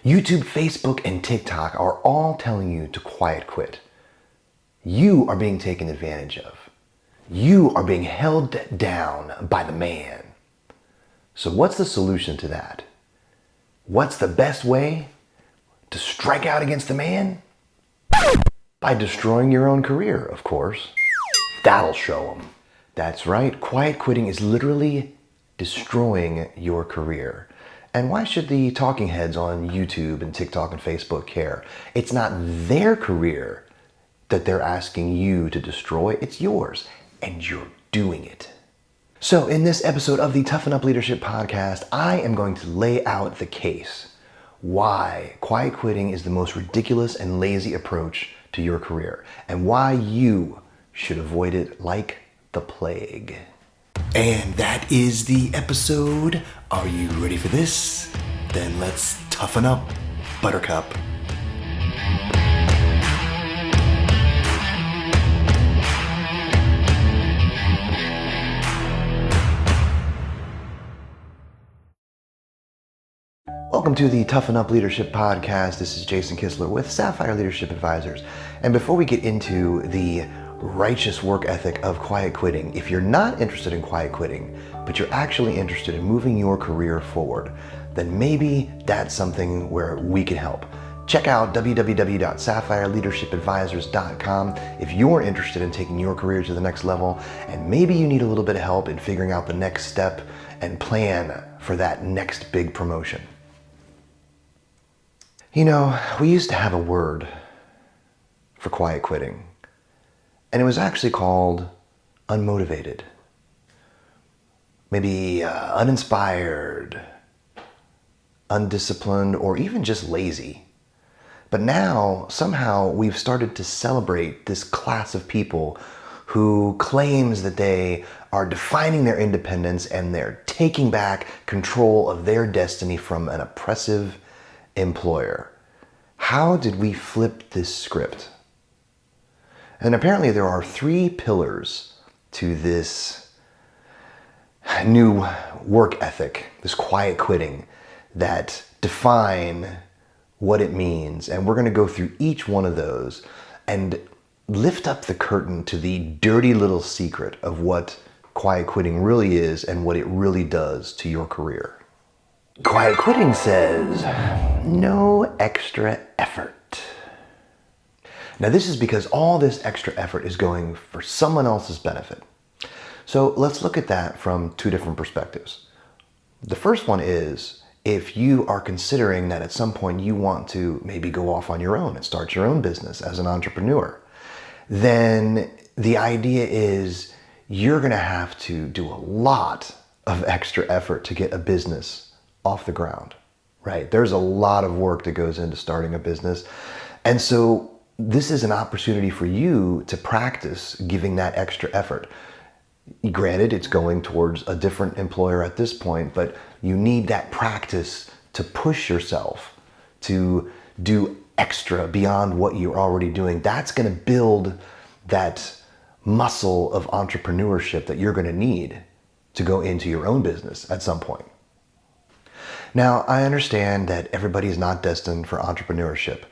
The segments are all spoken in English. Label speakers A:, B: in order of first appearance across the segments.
A: YouTube, Facebook, and TikTok are all telling you to quiet quit. You are being taken advantage of. You are being held down by the man. So what's the solution to that? What's the best way to strike out against the man? By destroying your own career, of course. That'll show them. That's right, quiet quitting is literally destroying your career. And why should the talking heads on YouTube and TikTok and Facebook care? It's not their career that they're asking you to destroy, it's yours, and you're doing it. So in this episode of the Toughen Up Leadership Podcast, I am going to lay out the case why quiet quitting is the most ridiculous and lazy approach to your career, and why you should avoid it like the plague. And that is the episode. Are you ready for this? Then let's toughen up, Buttercup. Welcome to the Toughen Up Leadership Podcast. This is Jason Kistler with Sapphire Leadership Advisors. And before we get into the righteous work ethic of quiet quitting, if you're not interested in quiet quitting, but you're actually interested in moving your career forward, then maybe that's something where we can help. Check out www.sapphireleadershipadvisors.com if you're interested in taking your career to the next level, and maybe you need a little bit of help in figuring out the next step and plan for that next big promotion. You know, we used to have a word for quiet quitting, and it was actually called unmotivated. Maybe uninspired, undisciplined, or even just lazy. But now, somehow, we've started to celebrate this class of people who claims that they are defining their independence and they're taking back control of their destiny from an oppressive employer. How did we flip this script? And apparently there are 3 pillars to this new work ethic, this quiet quitting, that define what it means. And we're going to go through each one of those and lift up the curtain to the dirty little secret of what quiet quitting really is and what it really does to your career. Quiet quitting says, no extra effort. Now this is because all this extra effort is going for someone else's benefit. So let's look at that from 2 different perspectives. The first one is, if you are considering that at some point you want to maybe go off on your own and start your own business as an entrepreneur, then the idea is you're going to have to do a lot of extra effort to get a business off the ground, right? There's a lot of work that goes into starting a business. And so this is an opportunity for you to practice giving that extra effort. Granted, it's going towards a different employer at this point, but you need that practice to push yourself to do extra beyond what you're already doing. That's going to build that muscle of entrepreneurship that you're going to need to go into your own business at some point. Now, I understand that everybody is not destined for entrepreneurship.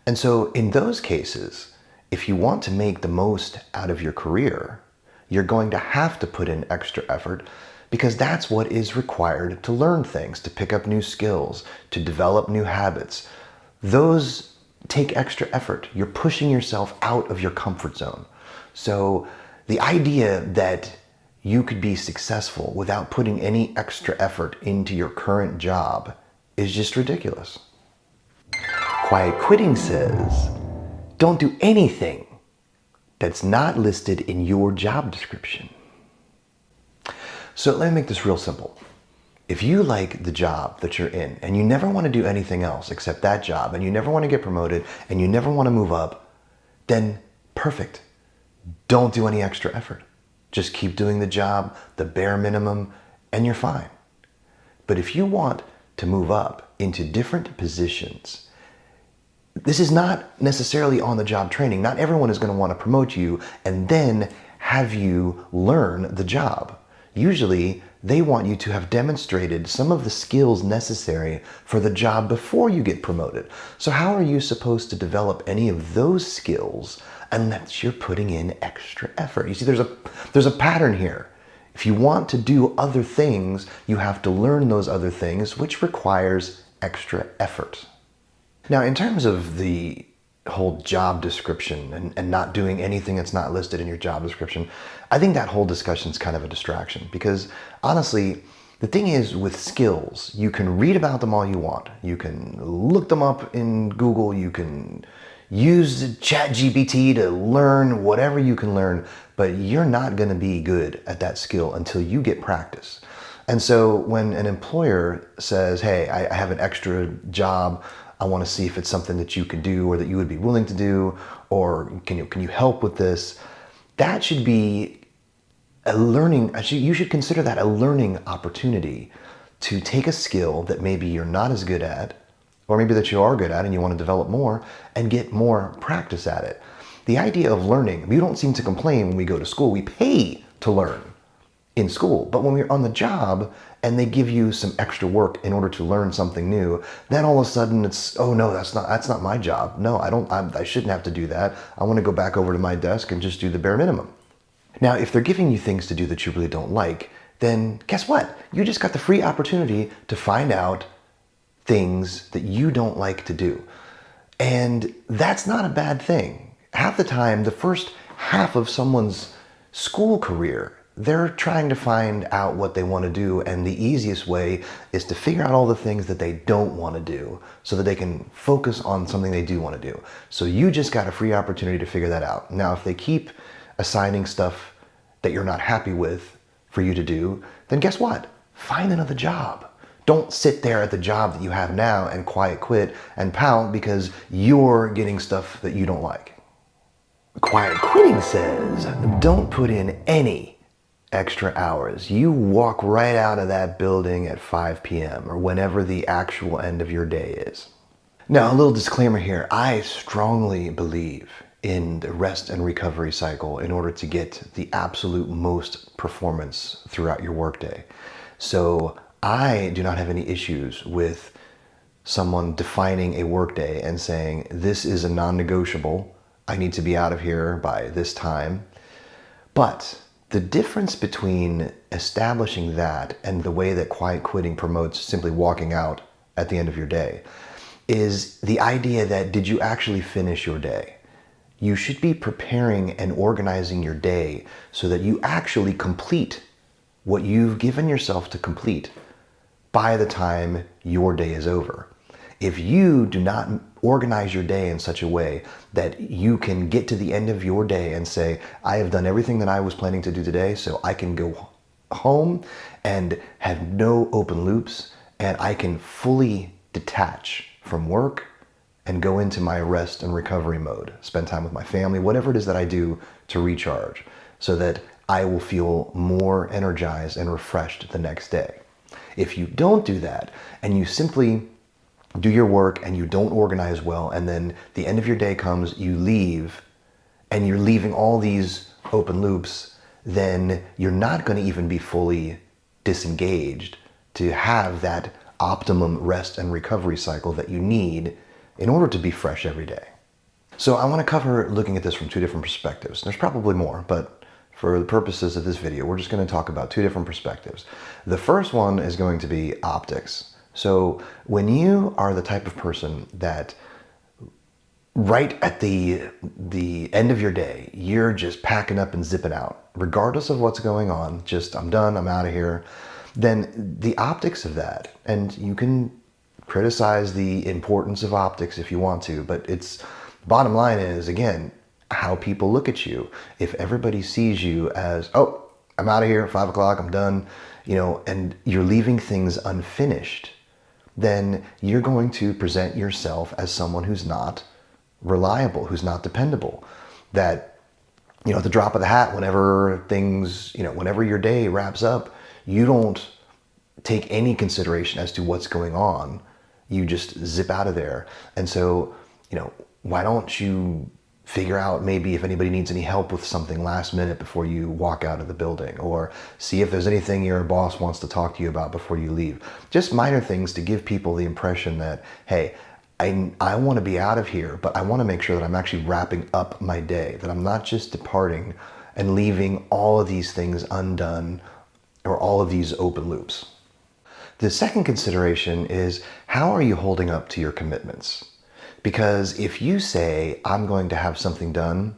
A: And so in those cases, if you want to make the most out of your career, you're going to have to put in extra effort, because that's what is required to learn things, to pick up new skills, to develop new habits. Those take extra effort. You're pushing yourself out of your comfort zone. So the idea that you could be successful without putting any extra effort into your current job is just ridiculous. Quiet quitting says, don't do anything that's not listed in your job description. So let me make this real simple. If you like the job that you're in and you never want to do anything else except that job, and you never want to get promoted and you never want to move up, then perfect. Don't do any extra effort. Just keep doing the job, the bare minimum, and you're fine. But if you want to move up into different positions, this is not necessarily on-the-job training. Not everyone is going to want to promote you and then have you learn the job. Usually, they want you to have demonstrated some of the skills necessary for the job before you get promoted. So how are you supposed to develop any of those skills unless you're putting in extra effort? You see, there's a pattern here. If you want to do other things, you have to learn those other things, which requires extra effort. Now, in terms of the whole job description and not doing anything that's not listed in your job description, I think that whole discussion is kind of a distraction, because honestly, the thing is with skills, you can read about them all you want. You can look them up in Google, you can use ChatGPT to learn whatever you can learn, but you're not going to be good at that skill until you get practice. And so when an employer says, hey, I have an extra job, I want to see if it's something that you can do or that you would be willing to do, or can you help with this? That should be a learning, you should consider that a learning opportunity to take a skill that maybe you're not as good at, or maybe that you are good at and you want to develop more and get more practice at it. The idea of learning, we don't seem to complain when we go to school. We pay to learn in school, but when we're on the job and they give you some extra work in order to learn something new, then all of a sudden it's, oh no, that's not my job. No, I shouldn't have to do that. I want to go back over to my desk and just do the bare minimum. Now, if they're giving you things to do that you really don't like, then guess what? You just got the free opportunity to find out things that you don't like to do. And that's not a bad thing. Half the time, the first half of someone's school career, they're trying to find out what they want to do, and the easiest way is to figure out all the things that they don't want to do so that they can focus on something they do want to do. So you just got a free opportunity to figure that out. Now, if they keep assigning stuff that you're not happy with for you to do, then guess what? Find another job. Don't sit there at the job that you have now and quiet quit and pout because you're getting stuff that you don't like. Quiet quitting says, don't put in any extra hours. You walk right out of that building at 5 p.m. or whenever the actual end of your day is. Now, a little disclaimer here. I strongly believe in the rest and recovery cycle in order to get the absolute most performance throughout your workday. So I do not have any issues with someone defining a workday and saying, this is a non-negotiable. I need to be out of here by this time. But the difference between establishing that and the way that quiet quitting promotes simply walking out at the end of your day is the idea that, did you actually finish your day? You should be preparing and organizing your day so that you actually complete what you've given yourself to complete by the time your day is over. If you do not organize your day in such a way that you can get to the end of your day and say, I have done everything that I was planning to do today, so I can go home and have no open loops, and I can fully detach from work and go into my rest and recovery mode, spend time with my family, whatever it is that I do to recharge, so that I will feel more energized and refreshed the next day. If you don't do that, and you simply do your work and you don't organize well, and then the end of your day comes, you leave, and you're leaving all these open loops, then you're not going to even be fully disengaged to have that optimum rest and recovery cycle that you need in order to be fresh every day. So I want to cover looking at this from two different perspectives. There's probably more, but for the purposes of this video, we're just going to talk about two different perspectives. The first one is going to be optics. So when you are the type of person that right at the end of your day, you're just packing up and zipping out, regardless of what's going on, just I'm done, I'm out of here, then the optics of that, and you can criticize the importance of optics if you want to, but it's bottom line is, again, how people look at you. If everybody sees you as, oh, I'm out of here, 5 o'clock, I'm done, and you're leaving things unfinished, then you're going to present yourself as someone who's not reliable, who's not dependable. That, at the drop of the hat, whenever things, whenever your day wraps up, you don't take any consideration as to what's going on. You just zip out of there. And so, why don't you figure out maybe if anybody needs any help with something last minute before you walk out of the building, or see if there's anything your boss wants to talk to you about before you leave. Just minor things to give people the impression that, hey, I want to be out of here, but I want to make sure that I'm actually wrapping up my day, that I'm not just departing and leaving all of these things undone or all of these open loops. The second consideration is, how are you holding up to your commitments? Because if you say, I'm going to have something done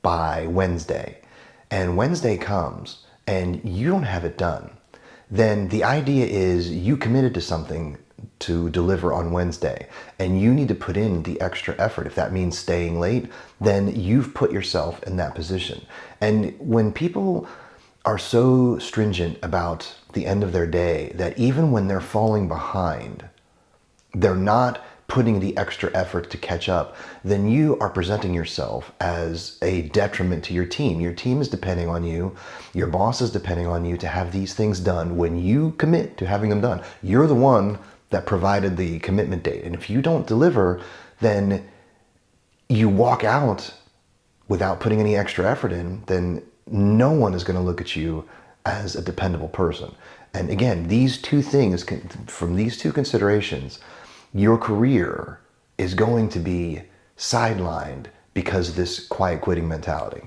A: by Wednesday, and Wednesday comes and you don't have it done, then the idea is you committed to something to deliver on Wednesday, and you need to put in the extra effort. If that means staying late, then you've put yourself in that position. And when people are so stringent about the end of their day that even when they're falling behind, they're not putting the extra effort to catch up, then you are presenting yourself as a detriment to your team. Your team is depending on you. Your boss is depending on you to have these things done when you commit to having them done. You're the one that provided the commitment date. And if you don't deliver, then you walk out without putting any extra effort in, then no one is going to look at you as a dependable person. And again, these two things, from these two considerations, your career is going to be sidelined because of this quiet quitting mentality.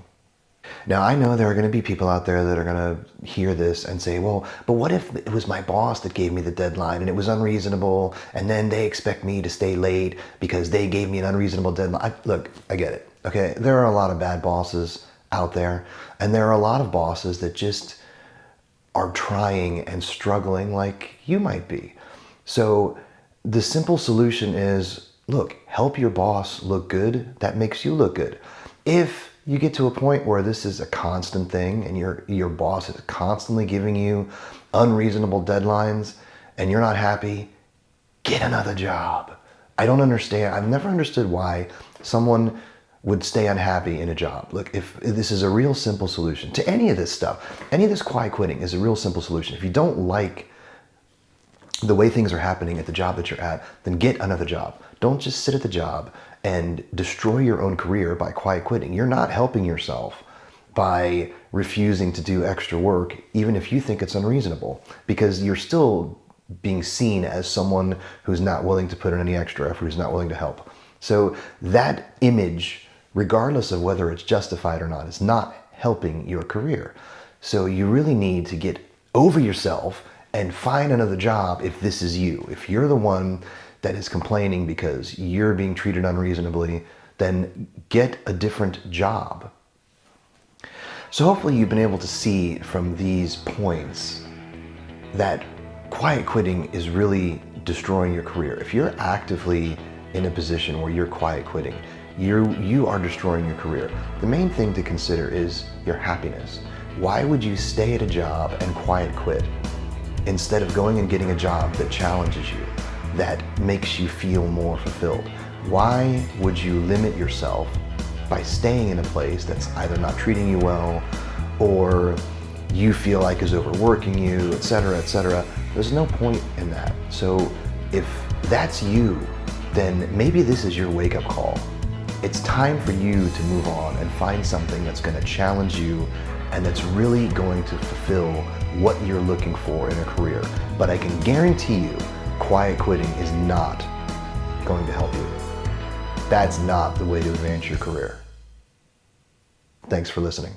A: Now, I know there are going to be people out there that are going to hear this and say, well, but what if it was my boss that gave me the deadline and it was unreasonable, and then they expect me to stay late because they gave me an unreasonable deadline? Look, I get it. Okay, there are a lot of bad bosses out there, and there are a lot of bosses that just are trying and struggling like you might be. So the simple solution is, look, help your boss look good. That makes you look good. If you get to a point where this is a constant thing and your boss is constantly giving you unreasonable deadlines and you're not happy, get another job. I don't understand. I've never understood why someone would stay unhappy in a job. Look, if this is a real simple solution to any of this stuff, any of this quiet quitting is a real simple solution. If you don't like the way things are happening at the job that you're at, then get another job. Don't just sit at the job and destroy your own career by quiet quitting. You're not helping yourself by refusing to do extra work, even if you think it's unreasonable, because you're still being seen as someone who's not willing to put in any extra effort, who's not willing to help. So that image, regardless of whether it's justified or not, is not helping your career. So you really need to get over yourself and find another job if this is you. If you're the one that is complaining because you're being treated unreasonably, then get a different job. So hopefully you've been able to see from these points that quiet quitting is really destroying your career. If you're actively in a position where you're quiet quitting, you are destroying your career. The main thing to consider is your happiness. Why would you stay at a job and quiet quit instead of going and getting a job that challenges you, that makes you feel more fulfilled? Why would you limit yourself by staying in a place that's either not treating you well or you feel like is overworking you, etc., etc.? There's no point in that. So if that's you, then maybe this is your wake-up call. It's time for you to move on and find something that's going to challenge you and that's really going to fulfill what you're looking for in a career. But I can guarantee you, quiet quitting is not going to help you. That's not the way to advance your career. Thanks for listening.